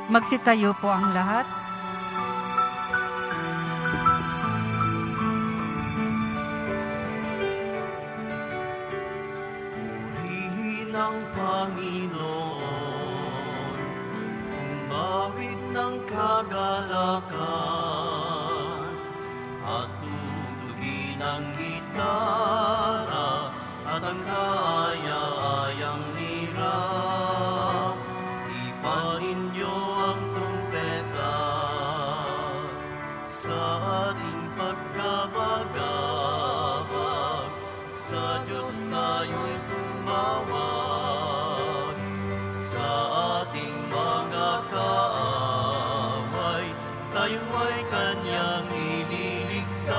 Magsitayo po ang lahat. Purihin ang Panginoon, umawit ng kagalakan, at tugtugin ang gitara at ang kaaya-ayang lira. Ipanin niyo ang trumpeta sa ating pagkabagabag. Sa Diyos tayo'y tumawag, sa ating mga kaaway, tayo ay Kanyang ililigtas.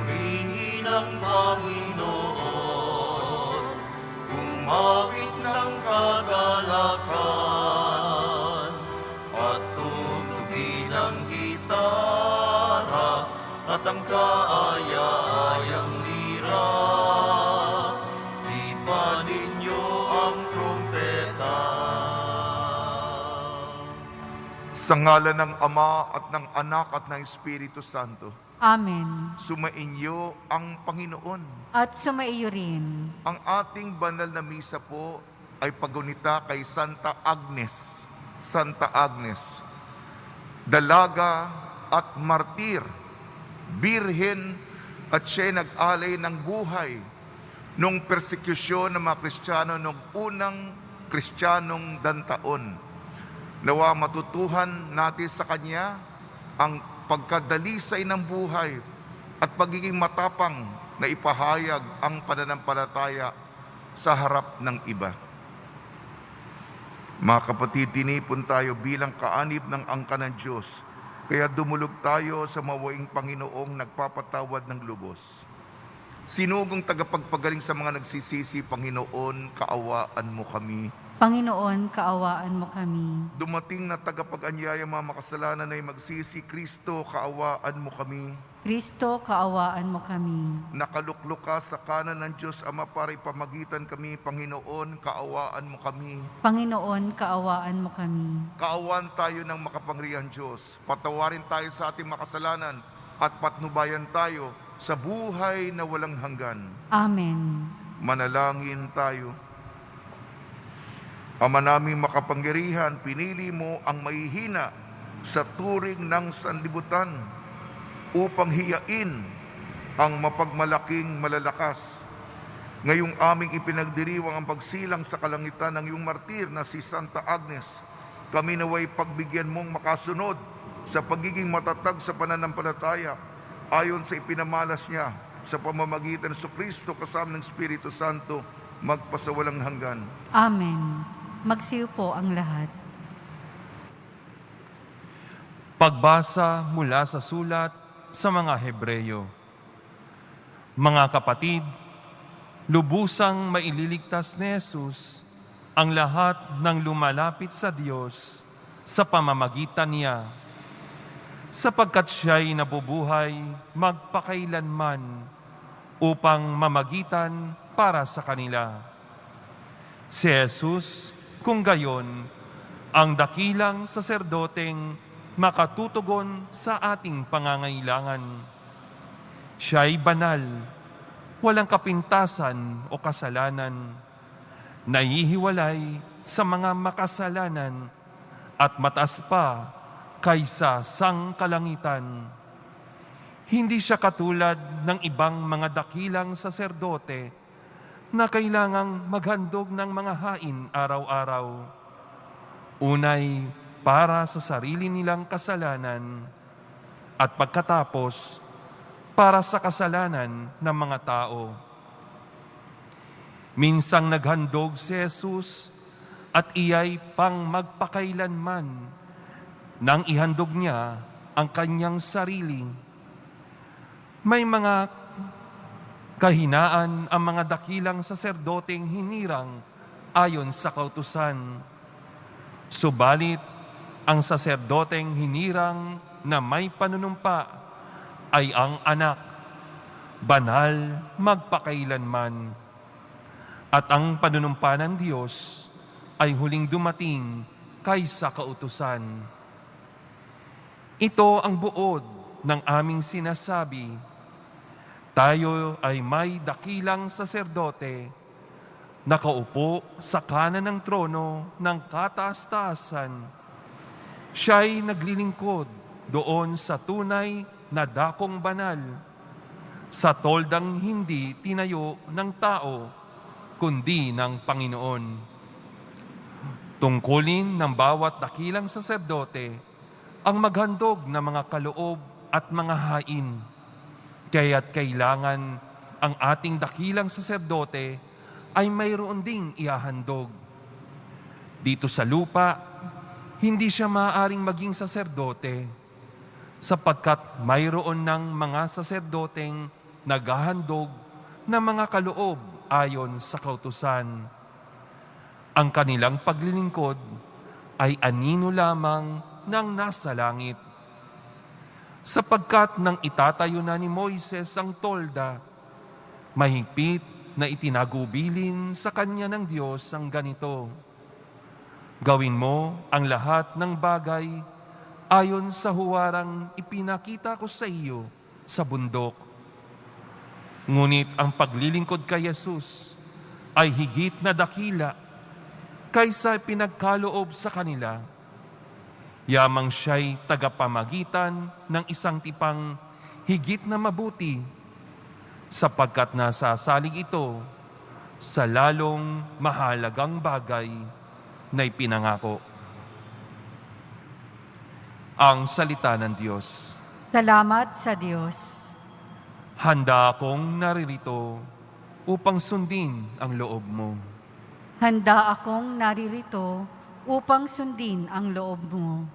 Purihin ang Panginoon, umawit ng kagalakan, at tugtugin ang gitara at ang kaaya-ayang lira. Ipanin niyo ang trumpeta. Sa ngalan ng Ama at ng Anak at ng Espiritu Santo, Amen. sumainyo ang Panginoon. At sumaiyo rin. Ang ating banal na misa po ay pagunita kay Santa Agnes. Santa Agnes, dalaga at martir, birhen, at siya'y nag-alay ng buhay nung persekusyon ng mga Kristiyano nung unang Kristiyanong dantaon. Nawa matutuhan natin sa Kanya ang pagkadalisay ng buhay at pagiging matapang na ipahayag ang pananampalataya sa harap ng iba. Mga kapatid, tinipon tayo bilang kaanib ng angka ng Diyos, kaya dumulog tayo sa mawaing Panginoong nagpapatawad ng lubos. Sinugong tagapagpagaling sa mga nagsisisi, Panginoon, kaawaan mo kami. Panginoon, kaawaan mo kami. Dumating na tagapag-anyaya mga makasalanan ay magsisi, Kristo, kaawaan mo kami. Kristo, kaawaan mo kami. Nakaluklok ka sa kanan ng Diyos Ama para ipamagitan kami, Panginoon, kaawaan mo kami. Panginoon, kaawaan mo kami. Kaawaan tayo ng makapangyarihan Diyos. Patawarin tayo sa ating makasalanan at patnubayan tayo sa buhay na walang hanggan. Amen. Manalangin tayo. Ama naming makapangyarihan, pinili mo ang mahihina sa turing ng sanlibutan upang hiyain ang mapagmalaking malalakas. Ngayong aming ipinagdiriwang ang pagsilang sa kalangitan ng iyong martir na si Santa Agnes, kami naway pagbigyan mong makasunod sa pagiging matatag sa pananampalataya ayon sa ipinamalas niya sa pamamagitan ng Kristo kasama ng Espiritu Santo magpasawalang hanggan. Amen. Magsiyo po ang lahat. Pagbasa mula sa sulat sa mga Hebreyo. Mga kapatid, lubusang maililigtas ni Jesus ang lahat ng lumalapit sa Diyos sa pamamagitan niya, sapagkat siya'y nabubuhay magpakailanman upang mamagitan para sa kanila. Si Jesus, kung gayon, ang dakilang saserdoteng makatutugon sa ating pangangailangan. Siya'y banal, walang kapintasan o kasalanan, nahihiwalay sa mga makasalanan at mataas pa kaysa sangkalangitan. Hindi siya katulad ng ibang mga dakilang saserdote na kailangang maghandog ng mga hain araw-araw. Unay, para sa sarili nilang kasalanan, at pagkatapos, para sa kasalanan ng mga tao. Minsang naghandog si Jesus at iya'y pang magpakailanman nang ihandog niya ang kanyang sarili. May mga kahinaan ang mga dakilang saserdoteng hinirang ayon sa kautusan. Subalit, ang saserdoteng hinirang na may panunumpa ay ang anak, banal magpakailanman. At ang panunumpa ng Diyos ay huling dumating kaysa kautusan. Ito ang buod ng aming sinasabi. Tayo ay may dakilang saserdote, nakaupo sa kanan ng trono ng kataas-taasan. Siya'y naglilingkod doon sa tunay na dakong banal, sa toldang hindi tinayo ng tao, kundi ng Panginoon. Tungkulin ng bawat dakilang saserdote ang maghandog ng mga kaloob at mga hain. Kaya't kailangan ang ating dakilang saserdote ay mayroon ding ihahandog. Dito sa lupa, hindi siya maaaring maging saserdote sapagkat mayroon ng mga saserdoteng naghahandog ng mga kaloob ayon sa kautusan. Ang kanilang paglilingkod ay anino lamang ng nasa langit. Sapagkat nang itatayo na ni Moises ang tolda, mahigpit na itinagubilin sa kanya ng Diyos ang ganito: gawin mo ang lahat ng bagay ayon sa huwarang ipinakita ko sa iyo sa bundok. Ngunit ang paglilingkod kay Jesus ay higit na dakila kaysa pinagkaloob sa kanila. Yamang siya'y tagapamagitan ng isang tipang higit na mabuti, sapagkat nasasalig ito sa lalong mahalagang bagay na ipinangako. Ang salita ng Diyos. Salamat sa Diyos. Handa akong naririto upang sundin ang loob mo. Handa akong naririto upang sundin ang loob mo.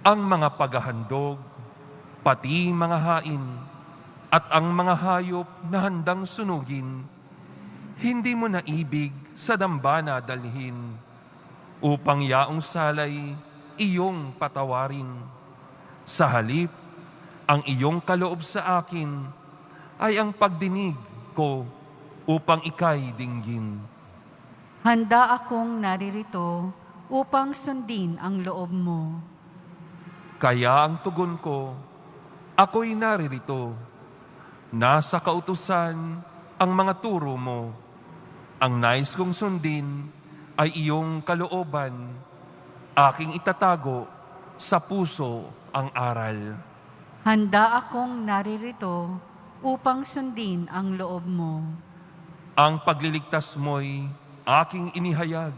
Ang mga paghahandog, pati mga hain, at ang mga hayop na handang sunugin, hindi mo naibig sa dambana dalhin, upang yaong salay iyong patawarin. Sa halip, ang iyong kaloob sa akin ay ang pagdinig ko upang ika'y dinggin. Handa akong naririto upang sundin ang loob mo. Kaya ang tugon ko, ako'y naririto. Nasa kautusan ang mga turo mo. Ang nais kong sundin ay iyong kalooban. Aking itatago sa puso ang aral. Handa akong naririto upang sundin ang loob mo. Ang pagliligtas mo'y aking inihayag.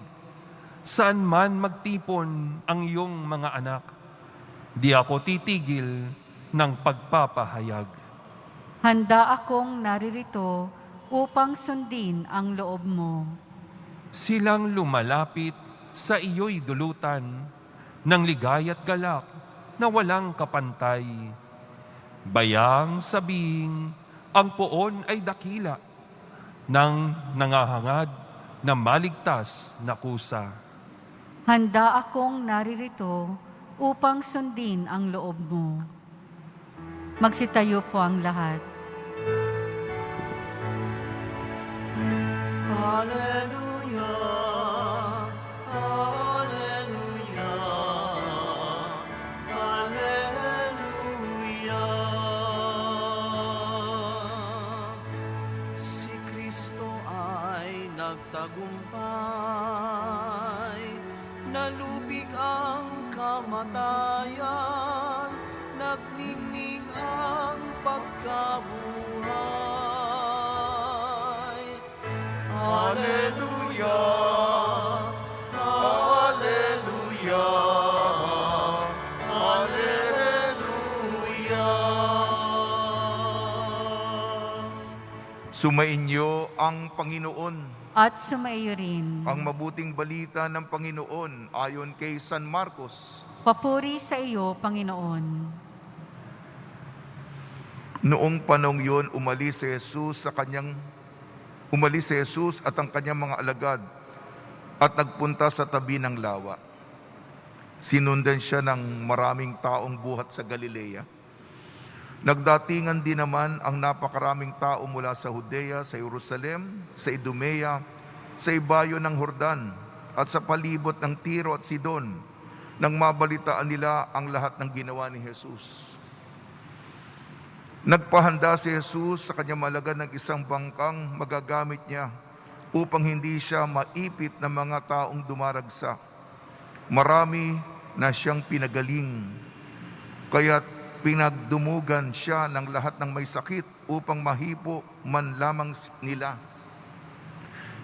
Saan man magtipon ang iyong mga anak, di ako titigil ng pagpapahayag. Handa akong naririto upang sundin ang loob mo. Silang lumalapit sa iyo'y dulutan ng ligaya't galak na walang kapantay. Bayang sabing ang poon ay dakila ng nangahangad na maligtas na kusa. Handa akong naririto upang sundin ang loob mo. Magsitayo po ang lahat. Hallelujah, Hallelujah, Hallelujah. Si Kristo ay nagtagumpay, nalupig ang kamatayan, nagningning ang pagkabuhay. Hallelujah, Hallelujah, Hallelujah. Sumainyo ang Panginoon. At sumaiyo rin. Ang mabuting balita ng Panginoon ayon kay San Marcos. Papuri sa iyo, Panginoon. Noong panong yun, umalis si Jesus at ang kanyang mga alagad at nagpunta sa tabi ng lawa. Sinundan siya ng maraming taong buhat sa Galilea. Nagdatingan din naman ang napakaraming tao mula sa Judea, sa Jerusalem, sa Idumea, sa ibayo ng Jordan, at sa palibot ng Tiro at Sidon nang mabalitaan nila ang lahat ng ginawa ni Jesus. Nagpahanda si Jesus sa kanyang malagad ng isang bangkang magagamit niya upang hindi siya maipit ng mga taong dumaragsak. Marami na siyang pinagaling, kaya't pinagdumugan siya ng lahat ng may sakit upang mahipo man lamang nila.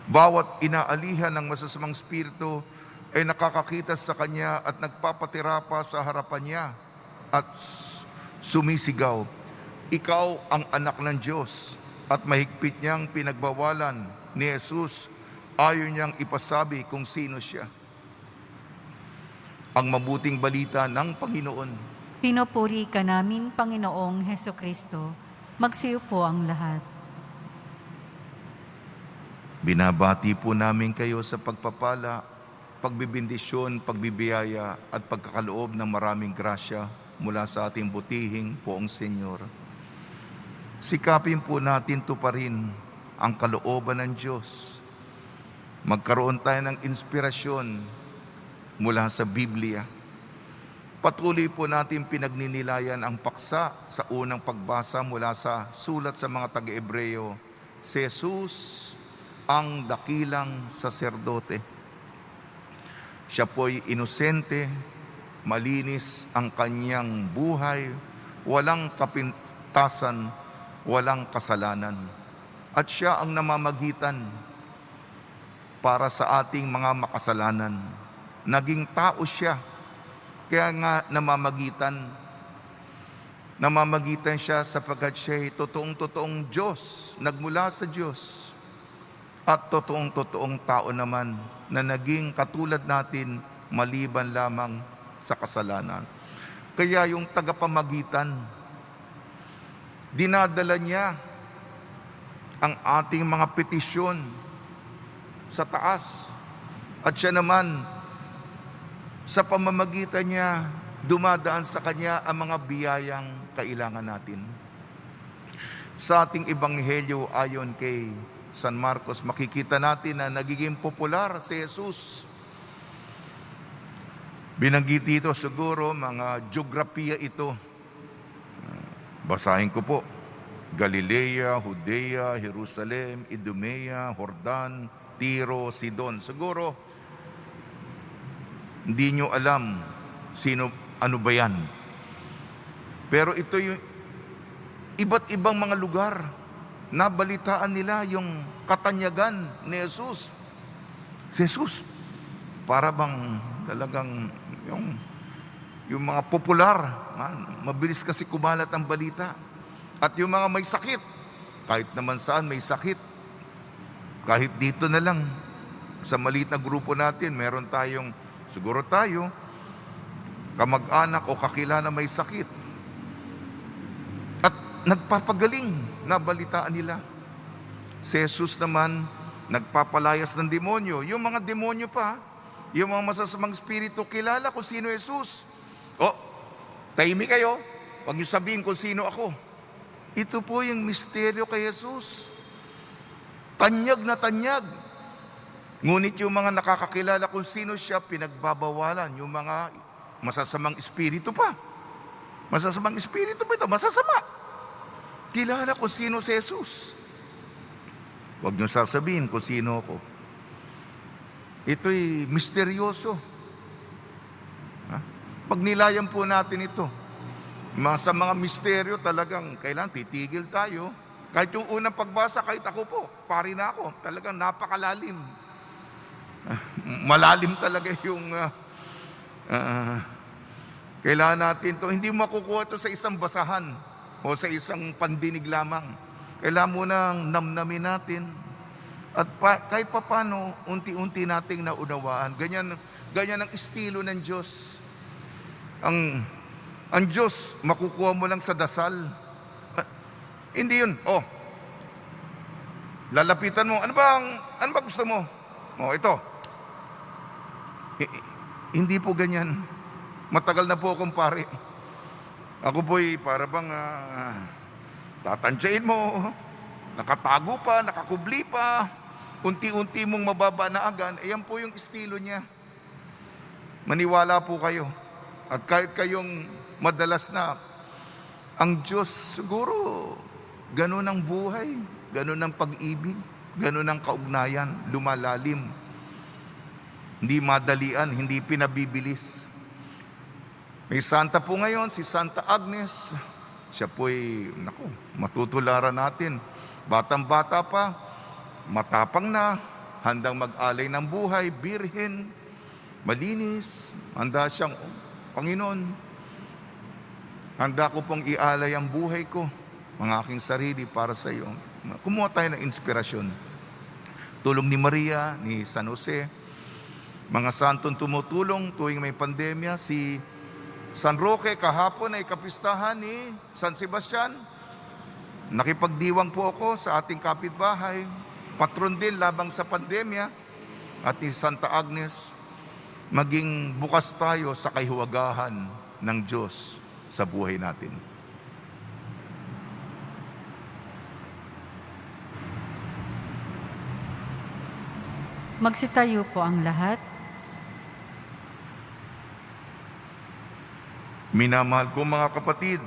Bawat inaalihan ng masasamang spirito ay nakakakita sa kanya at nagpapatira pa sa harapan niya at sumisigaw, "Ikaw ang anak ng Diyos." At mahigpit niyang pinagbawalan ni Jesus, ayaw niyang ipasabi kung sino siya. Ang mabuting balita ng Panginoon. Pinupuri ka namin, Panginoong Heso Kristo. Magsiyo po ang lahat. Binabati po namin kayo sa pagpapala, pagbibindisyon, pagbibiyaya at pagkakaloob ng maraming grasya mula sa ating butihing Poong Senyor. Sikapin po natin tuparin ang kalooban ng Diyos. Magkaroon tayo ng inspirasyon mula sa Biblia. Patuloy po natin pinagninilayan ang paksa sa unang pagbasa mula sa sulat sa mga taga-Ebreo. Si Jesus ang dakilang saserdote. Siya po'y inosente, malinis ang kanyang buhay, walang kapintasan, walang kasalanan. At siya ang namamagitan para sa ating mga makasalanan. Naging tao siya, kaya nga namamagitan siya sapagkat siya'y totoong-totoong Diyos, nagmula sa Diyos. At totoong-totoong tao naman na naging katulad natin maliban lamang sa kasalanan. Kaya yung tagapamagitan, dinadala niya ang ating mga petisyon sa taas. At siya naman, sa pamamagitan niya, dumadaan sa kanya ang mga biyayang kailangan natin. Sa ating ebanghelyo ayon kay San Marcos, makikita natin na nagiging popular si Jesus. Binanggit dito siguro mga geografiya ito. Basahin ko po. Galilea, Judea, Jerusalem, Idumea, Jordan, Tiro, Sidon. Siguro, hindi nyo alam ano ba yan. Pero ito yung iba't ibang mga lugar. Nabalitaan nila yung katanyagan ni Jesus. Si Jesus, para bang talagang yung mga popular, mabilis kasi kumalat ang balita. At yung mga may sakit, kahit naman saan may sakit, kahit dito na lang, sa maliit na grupo natin, meron tayong, siguro tayo, kamag-anak o kakilala may sakit. At nagpapagaling, nabalitaan nila. Si Jesus naman, nagpapalayas ng demonyo. Yung mga demonyo pa, yung mga masasamang spirito, kilala kung sino Jesus. Tahimik kayo, huwag niyo sabihin kung sino ako. Ito po yung misteryo kay Jesus. Tanyag na tanyag. Ngunit yung mga nakakakilala kung sino siya, pinagbabawalan. Yung mga masasamang espiritu pa. Masasamang espiritu pa ito, masasama. Kilala kung sino si Jesus. Huwag niyo sasabihin kung sino ako. Ito'y misteryoso. Pag nilayan po natin ito, sa mga misteryo talagang kailangan titigil tayo. Kahit yung unang pagbasa, kahit ako po, pari na ako, talagang napakalalim. Malalim talaga yung kailangan natin to. Hindi makukuha ito sa isang basahan o sa isang pandinig lamang. Kailangan mo nang namnamin natin. At kahit papano, unti-unti nating naunawaan. Ganyan ang estilo ng Diyos. Ang Diyos, makukuha mo lang sa dasal. Hindi yun. Lalapitan mo. Ano ba gusto mo? Ito. Hindi po ganyan. Matagal na po akong pare. Ako po'y para bang tatansyain mo. Nakatago pa, nakakubli pa. unti-unti mong mababanaagan, ayan po yung estilo niya. Maniwala po kayo. At kahit kayong madalas na, ang Diyos siguro, ganun ang buhay, ganun ang pag-ibig, ganun ang kaugnayan, lumalalim. Hindi madalian, hindi pinabibilis. May santa po ngayon, si Santa Agnes. Siya po'y, matutularan natin. Batang-bata pa, matapang na, handang mag-alay ng buhay, birhen, malinis, handa siyang, Panginoon, handa ko pong ialay ang buhay ko, mga aking sarili para sa iyo. Kumuha tayo ng inspirasyon. Tulong ni Maria, ni San Jose, mga santong tumutulong tuwing may pandemya, si San Roque, kahapon ay kapistahan ni San Sebastian. Nakipagdiwang po ako sa ating kapitbahay, patron din labang sa pandemya, at ni Santa Agnes. Maging bukas tayo sa kahiwagahan ng Diyos sa buhay natin. Magsitayo po ang lahat. Minamahal ko mga kapatid,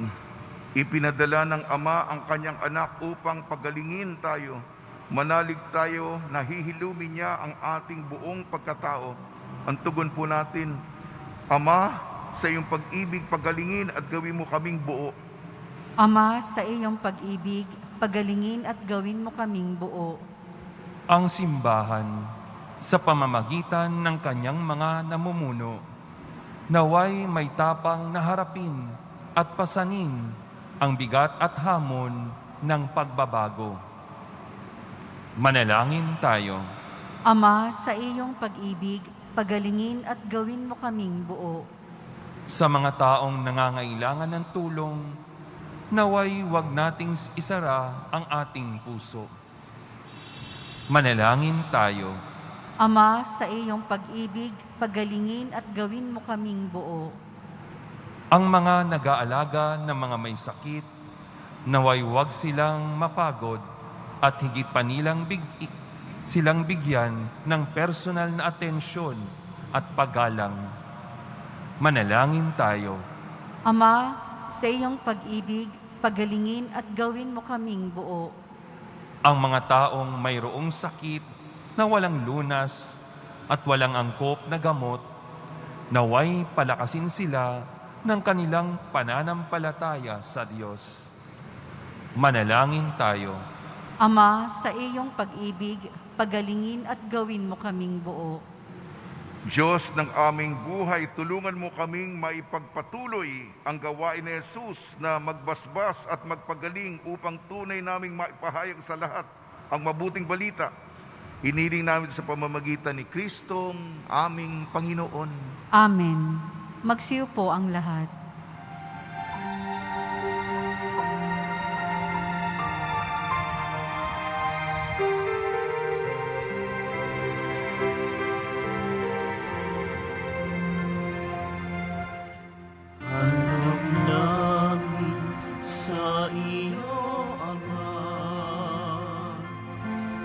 ipinadala ng Ama ang kanyang anak upang pagalingin tayo. Manalig tayo na hihilumin niya ang ating buong pagkatao. Ang tugon po natin, Ama, sa iyong pag-ibig, pagalingin at gawin mo kaming buo. Ama, sa iyong pag-ibig, pagalingin at gawin mo kaming buo. Ang simbahan, sa pamamagitan ng kanyang mga namumuno, naway may tapang na harapin at pasanin ang bigat at hamon ng pagbabago. Manalangin tayo. Ama, sa iyong pag-ibig, pagalingin at gawin mo kaming buo. Sa mga taong nangangailangan ng tulong, naway wag nating isara ang ating puso. Manalangin tayo. Ama, sa iyong pag-ibig, pagalingin at gawin mo kaming buo. Ang mga nag-aalaga ng mga may sakit, naway wag silang mapagod at higit pa silang bigyan ng personal na atensyon at paggalang. Manalangin tayo. Ama, sa iyong pag-ibig, pagalingin at gawin mo kaming buo. Ang mga taong mayroong sakit na walang lunas at walang angkop na gamot, naway palakasin sila ng kanilang pananampalataya sa Diyos. Manalangin tayo. Ama, sa iyong pag-ibig, pagalingin at gawin mo kaming buo. Diyos ng aming buhay, tulungan mo kaming maipagpatuloy ang gawain ni Jesus na magbasbas at magpagaling upang tunay naming maipahayag sa lahat ang mabuting balita. Hiniling namin sa pamamagitan ni Kristong aming Panginoon. Amen. Magsiyo po ang lahat. Handog namin sa iyo, Ama,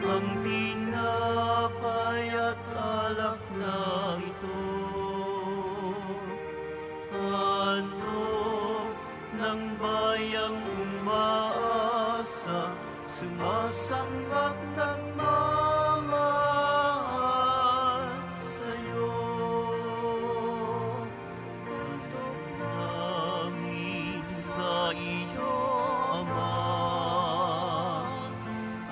ang tinapay at alak na ito. Handog ng bayang umaasa, sumasambak nagmamahal sa'yo. Handog namin sa iyo, Ama,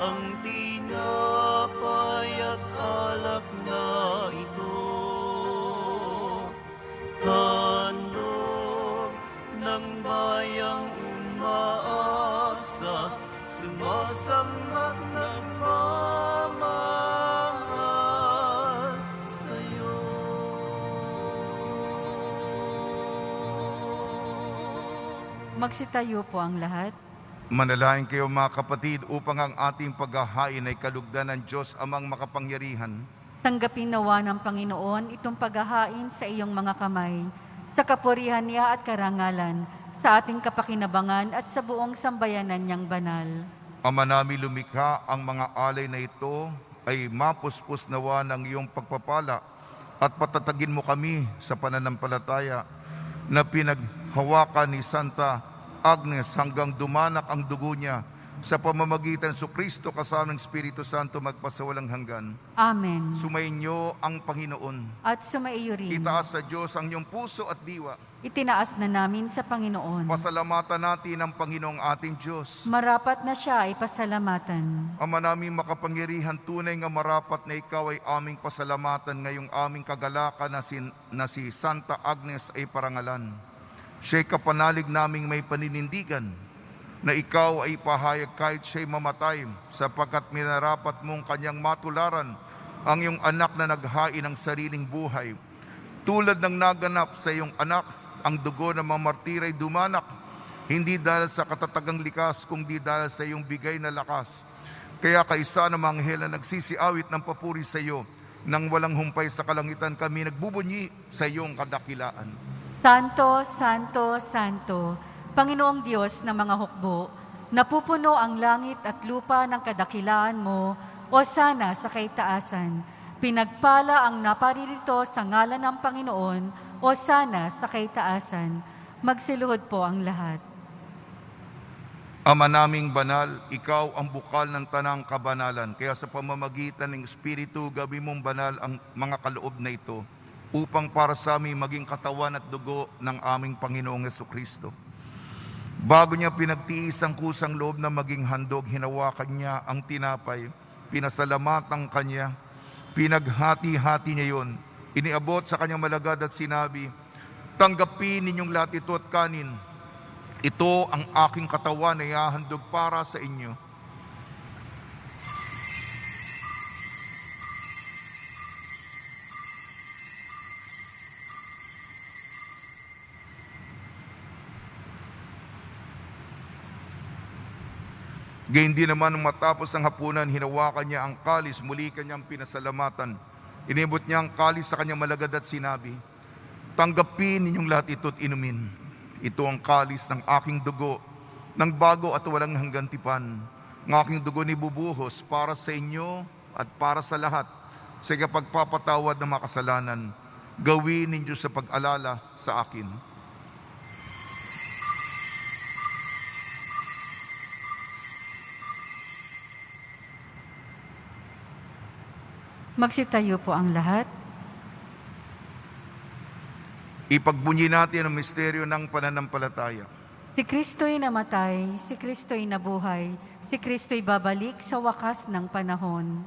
ang tinapay at alak na ito. Handog ng bayang umaasa, sumasambak nagmamahal sa'yo. Magsitayo po ang lahat. Manalangin kayo mga kapatid upang ang ating paghahain ay kalugdan ng Diyos amang makapangyarihan. Tanggapin nawa ng Panginoon itong paghahain sa iyong mga kamay, sa kapurihan niya at karangalan, sa ating kapakinabangan at sa buong sambayanan niyang banal. Ama namin lumikha ang mga alay na ito ay mapuspos nawa ng iyong pagpapala at patatagin mo kami sa pananampalataya na pinaghawakan ni Santa Agnes hanggang dumanak ang dugo niya sa pamamagitan ng Kristo kasama ng Espiritu Santo magpasawalang hanggan. Amen. Sumainyo ang Panginoon. At sumaiyo rin. Itaas sa Diyos ang iyong puso at diwa. Itinaas na namin sa Panginoon. Pasalamatan natin ang Panginoong ating Diyos. Marapat na siya ay pasalamatan. Ama namin makapangyarihan, tunay nga marapat na ikaw ay aming pasalamatan ngayong aming kagalakan na si Santa Agnes ay parangalan. Siya'y kapanalig naming may paninindigan na ikaw ay pahayag kahit siya'y mamatay, sapagkat minarapat mong kanyang matularan ang iyong anak na naghain ng sariling buhay. Tulad ng naganap sa iyong anak, ang dugo ng mga martir ay dumanak, hindi dahil sa katatagang likas, kundi dahil sa iyong bigay na lakas. Kaya kaisa ng mga anghel na nagsisiawit ng papuri sa iyo, nang walang humpay sa kalangitan kami nagbubunyi sa iyong kadakilaan. Santo, Santo, Santo, Panginoong Diyos ng mga hukbo, napupuno ang langit at lupa ng kadakilaan mo, o sana sa kaitaasan. Pinagpala ang naparirito sa ngalan ng Panginoon, o sana sa kaitaasan. Magsiluhod po ang lahat. Ama naming banal, ikaw ang bukal ng tanang kabanalan. Kaya sa pamamagitan ng Espiritu, gawin mong banal ang mga kaloob na ito, upang para sa amin maging katawan at dugo ng aming Panginoong Jesucristo. Bago niya pinagtiis ang kusang loob na maging handog, hinawakan niya ang tinapay, pinasalamatan kanya, pinaghati-hati niya yon, iniabot sa kanyang malagad at sinabi, tanggapin ninyong lahat ito at kanin. Ito ang aking katawan na ihahandog para sa inyo. Gayun din naman nung matapos ang hapunan, hinawakan niya ang kalis, muli kanyang pinasalamatan. Inibot niya ang kalis sa kanyang malagad at sinabi, tanggapin ninyong lahat ito at inumin. Ito ang kalis ng aking dugo, ng bago at walang hanggang tipan. Ng aking dugo ni bubuhos para sa inyo at para sa lahat, sa pagpapatawad ng mga kasalanan. Gawin ninyo sa pag-alala sa akin. Magsitayo po ang lahat. Ipagbunyi natin ang misteryo ng pananampalataya. Si Kristo'y namatay, si Kristo'y nabuhay, si Kristo'y babalik sa wakas ng panahon.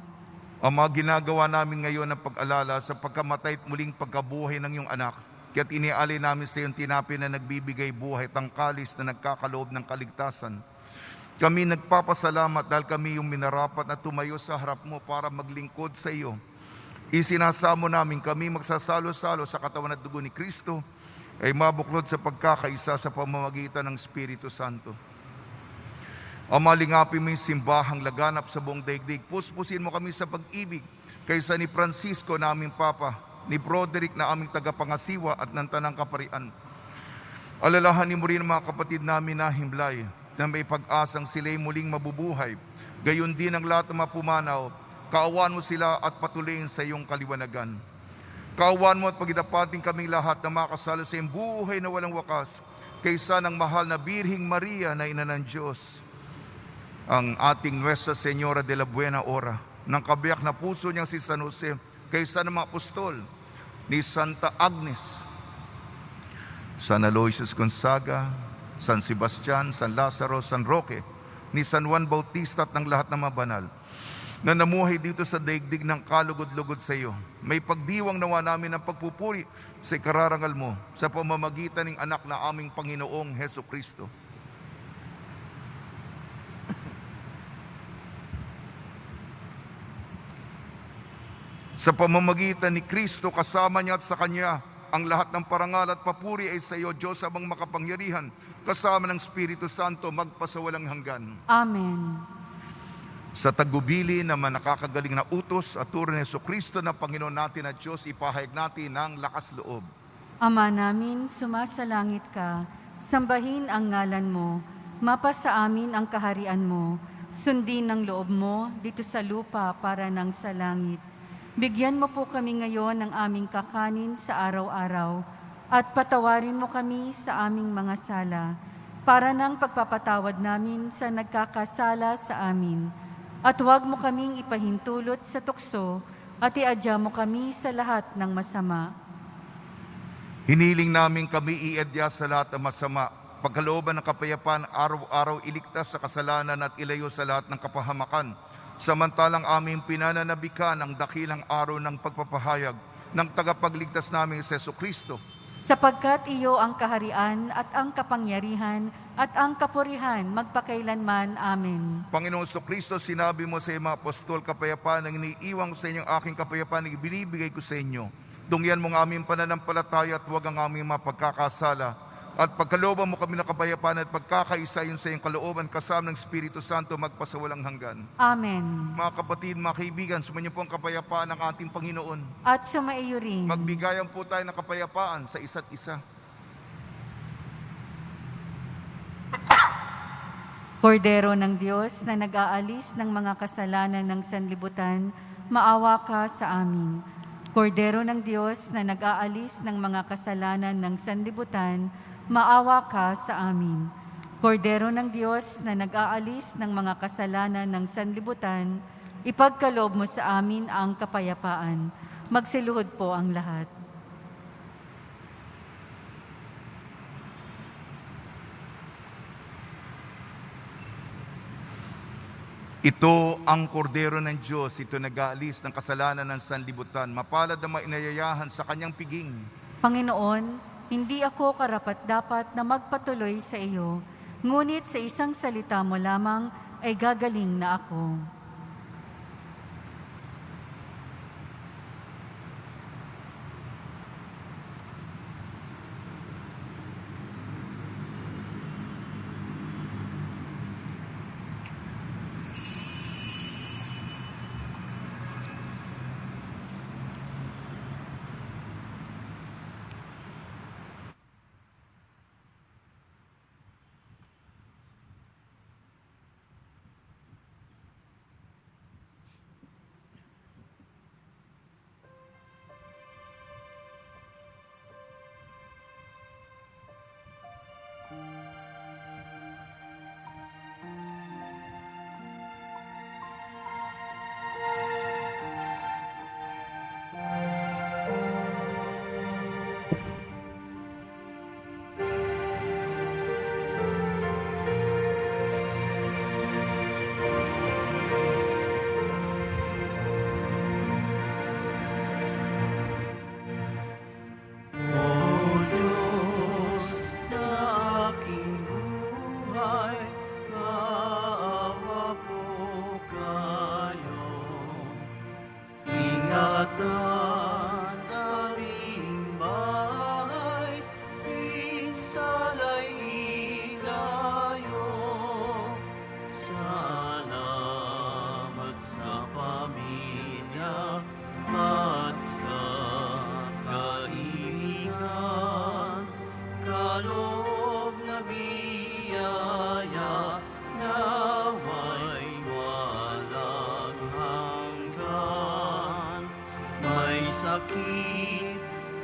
Ama, ginagawa namin ngayon ang pag-alala sa pagkamatay at muling pagkabuhay ng iyong anak. Kaya't inialay namin sa iyong tinapay na nagbibigay buhay, tangkalis na nagkakaloob ng kaligtasan. Kami nagpapasalamat dahil kami yung minarapat na tumayo sa harap mo para maglingkod sa iyo. Isinasamo namin kami magsasalo-salo sa katawan at dugo ni Kristo ay mabuklod sa pagkakaisa sa pamamagitan ng Espiritu Santo. Ama, lingapin mo yung simbahang laganap sa buong daigdig. Puspusin mo kami sa pag-ibig kaysa ni Francisco na aming Papa, ni Broderick na aming tagapangasiwa at ng Tanang Kaparian. Alalahanin mo rin ang mga kapatid namin na himlay na may pag-asang sila'y muling mabubuhay. Gayon din ang lahat ng mga pumanaw. Kaawaan mo sila at patuloyin sa iyong kaliwanagan. Kaawaan mo at pagidapating kaming lahat na makasalo sa iyong buhay na walang wakas kaysa ng mahal na Birhing Maria na ina ng Diyos. Ang ating Nuestra Señora de la Buena Hora, ng kabiyak na puso niyang si San Jose, kaysa ng mga apostol, ni Santa Agnes, San Aloysius Gonzaga, San Sebastian, San Lazaro, San Roque, ni San Juan Bautista at ng lahat ng mga banal na namuhay dito sa daigdig ng kalugod-lugod sa iyo. May pagdiwang nawa namin ng pagpupuri sa ikararangal mo sa pamamagitan ng anak na aming Panginoong Heso Kristo. Sa pamamagitan ni Kristo, kasama niya at sa Kanya, ang lahat ng parangal at papuri ay sa iyo, Diyos amang makapangyarihan, kasama ng Espiritu Santo, magpasawalang hanggan. Amen. Sa tagubili naman nakakagaling na utos at turo ni Jesucristo na Panginoon natin at Diyos, ipahayag natin ng lakas loob. Ama namin, sumasalangit ka, sambahin ang ngalan mo, mapasa amin ang kaharian mo, sundin ng loob mo dito sa lupa para nang sa langit. Bigyan mo po kami ngayon ng aming kakanin sa araw-araw at patawarin mo kami sa aming mga sala para nang pagpapatawad namin sa nagkakasala sa amin. At huwag mo kaming ipahintulot sa tukso at iadya mo kami sa lahat ng masama. Hiniling namin kami iadya sa lahat ng masama, pagkalooban ng kapayapaan, araw-araw iligtas sa kasalanan at ilayo sa lahat ng kapahamakan. Samantalang aming pinananabikan ang dakilang araw ng pagpapahayag ng tagapagligtas namin sa Jesucristo. Sapagkat iyo ang kaharian at ang kapangyarihan at ang kapurihan magpakailanman. Amen. Panginoon Jesucristo, sinabi mo sa iyong mga apostol, kapayapaan ang iniiwan ko sa inyong aking kapayapaan ang ibinibigay ko sa inyo. Tungyan mo ang aming pananampalataya at huwag ang aming mapagkakasala. At pagkalooban mo kami ng kapayapaan at pagkakaisa yun sa iyong kalooban kasama ng Espiritu Santo magpasawalang hanggan. Amen. Mga kapatid, mga kaibigan, sumainyo po ang kapayapaan ng ating Panginoon. At sumaiyo rin. Magbigayan po tayo ng kapayapaan sa isa't isa. Kordero ng Diyos na nag-aalis ng mga kasalanan ng sanlibutan, maawa ka sa amin. Kordero ng Diyos na nag-aalis ng mga kasalanan ng sanlibutan, maawa ka sa amin. Kordero ng Diyos na nag-aalis ng mga kasalanan ng sanlibutan, ipagkaloob mo sa amin ang kapayapaan. Magsiluhod po ang lahat. Ito ang kordero ng Diyos, ito nag-aalis ng kasalanan ng sanlibutan. Mapalad na mainayayahan sa kanyang piging. Panginoon, hindi ako karapat-dapat na magpatuloy sa iyo, ngunit sa isang salita mo lamang ay gagaling na ako. sakit,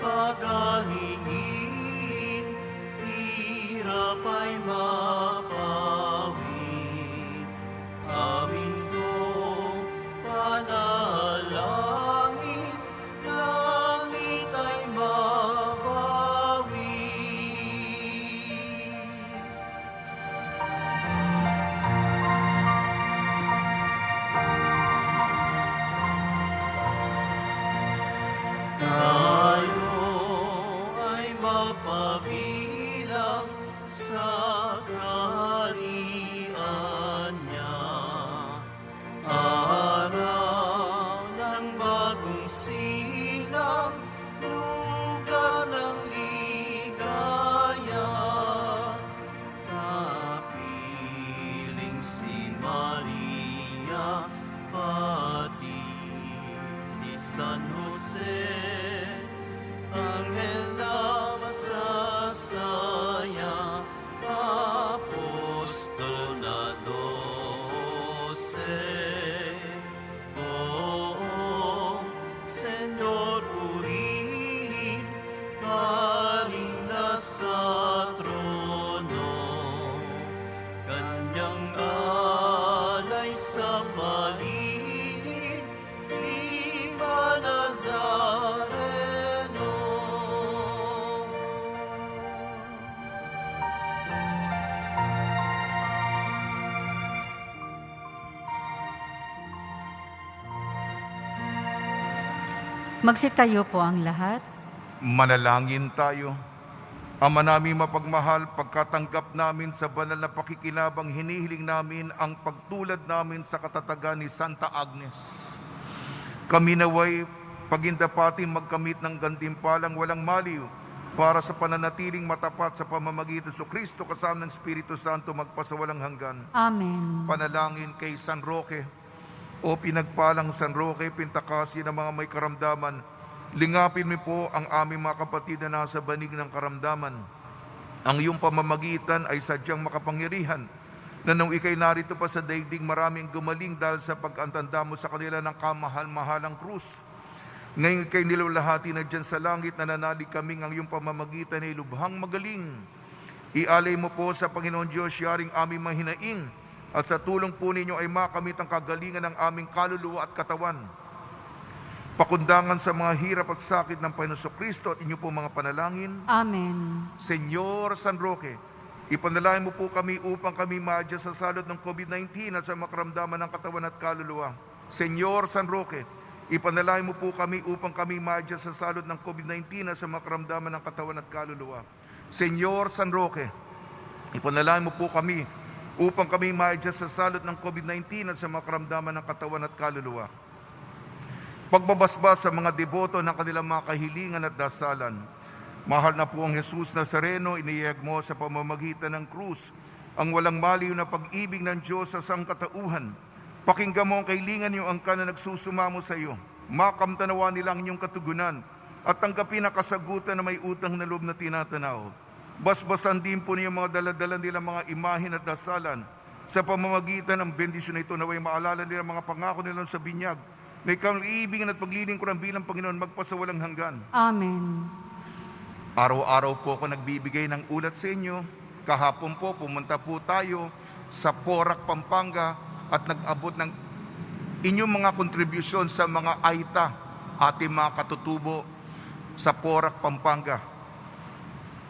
pag-alingin, hirap ay mapawi. Amin ko panalangin, langit ay mabawi. Tayo ay mapabilang sa kaharian niya. Araw ng bagong silang, lugar ng ligaya. Kapiling si Maria, pati si San Jose, anghel na masasaya, apostol na doon. Magsitayo po ang lahat. Manalangin tayo. Ama namin mapagmahal, pagkatanggap namin sa banal na pakikinabang, hinihiling namin ang pagtulad namin sa katatagan ni Santa Agnes. Kami naway pagindapating magkamit ng gantimpalang walang maliw para sa pananatiling matapat sa pamamagitan sa Kristo kasama ng Espiritu Santo magpasawalang hanggan. Amen. Panalangin kay San Roque. O pinagpalang San Roque, pintakasi ng mga may karamdaman, lingapin mo po ang aming mga kapatid na nasa banig ng karamdaman. Ang iyong pamamagitan ay sadyang makapangyarihan na nung ikay narito pa sa daigdig, maraming gumaling dahil sa pag-antanda mo sa kanila ng kamahal-mahalang krus. Ngayon ikay nilulahati na dyan sa langit, nananalig kaming ang iyong pamamagitan ay lubhang magaling. Ialay mo po sa Panginoon Diyos yaring aming mahinaing, at sa tulong po ninyo ay makamit ang kagalingan ng aming kaluluwa at katawan. Pakundangan sa mga hirap at sakit ng Panginoon Kristo at inyo po mga panalangin. Amen. Senyor San Roque, ipanalangin mo po kami upang kami maadya sa salot ng COVID-19 at sa makaramdaman ng katawan at kaluluwa. Senyor San Roque, ipanalangin mo po kami upang kami maadya sa salot ng COVID-19 at sa makaramdaman ng katawan at kaluluwa. Senyor San Roque, ipanalangin mo po kami upang kami maadya sa salot ng COVID-19 at sa makaramdaman ng katawan at kaluluwa. Pagbabasbas sa mga deboto ng kanilang mga kahilingan at dasalan. Mahal na po ang Jesus Nazareno, iniyag mo sa pamamagitan ng krus ang walang maliw na pag-ibig ng Diyos sa sangkatauhan. Pakinggan mo ang kahilingan niyo ang na nagsusumamo sa iyo. Makamtanawa nilang inyong katugunan at tanggapin ang kasagutan na may utang na loob na tinatanaw. Basbasan din po niyo mga daladala nilang mga imahin at dasalan. Sa pamamagitan ng bendisyon na ito, naway maalala nila mga pangako nila sa binyag na ikaw ang iibigin at paglilingkuran bilang Panginoon magpasawalang hanggan. Amen. Araw-araw po ako nagbibigay ng ulat sa inyo. Kahapon po pumunta po tayo sa Porac, Pampanga at nag-abot ng inyong mga kontribusyon sa mga AITA, ating mga katutubo sa Porac, Pampanga.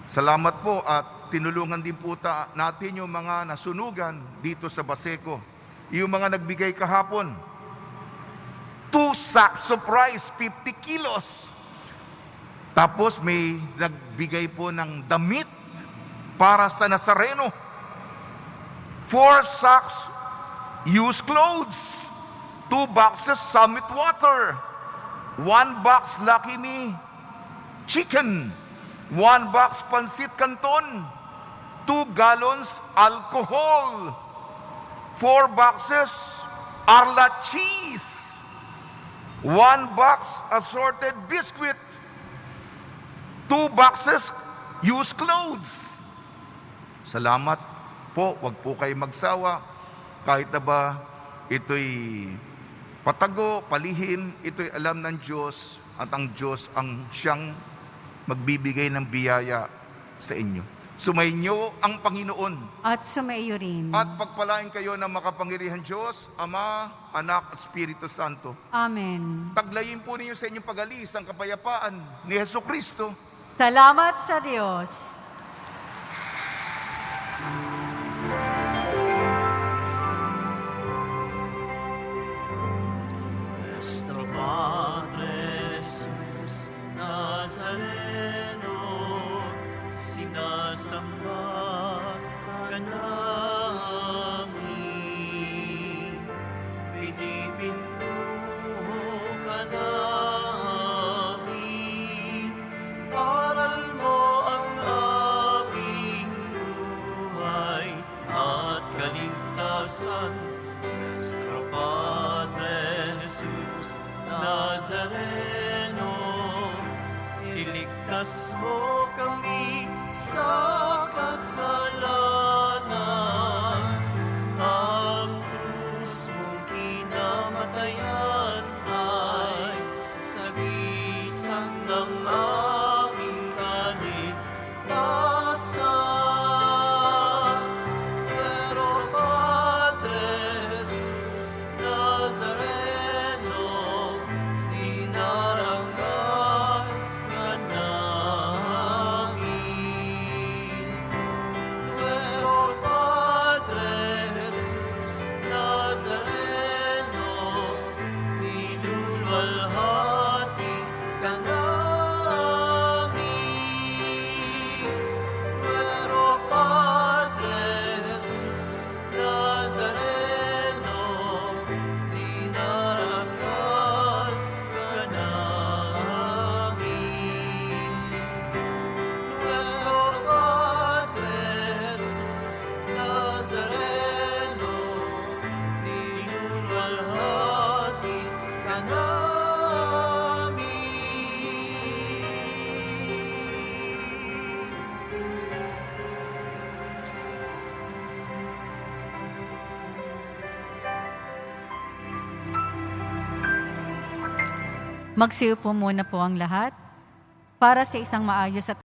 Salamat po at tinulungan din po natin yung mga nasunugan dito sa Baseco. Yung mga nagbigay kahapon, 2 sacks of rice, 50 kilos. Tapos may nagbigay po ng damit para sa Nazareno. 4 sacks used clothes, 2 boxes Summit water, 1 box Lucky Me chicken, 1 box Pancit Canton, 2 gallons alcohol, 4 boxes Arla cheese, 1 box assorted biscuit, 2 boxes used clothes. Salamat po, wag po kayo magsawa. Kahit na ba ito'y patago, palihim, ito'y alam ng Diyos at ang Diyos ang siyang magbibigay ng biyaya sa inyo. Sumainyo ang Panginoon. At sumaiyo rin. At pagpalain kayo ng makapangyarihan Diyos, Ama, Anak at Espiritu Santo. Amen. Taglayin po ninyo sa inyong pag-alis ang kapayapaan ni Jesucristo. Salamat sa Diyos. Nuestro Padre Jesus Nazareno, sinasamba ka namin, pinipintuho ka namin, aral mo ang aming buhay at kaligtasan. Nuestro Padre Jesus Nazareno, iligtas mo kami sa kasalanan. Ang krus mong kinamatayan ay sagisang ng aming kaligtasan. Nuestro Padre Jesus Nazareno, dinarangal ka namin. Nuestro Padre Jesus Nazareno, nilulwalhati Magsiupo muna po ang lahat para sa isang maayos at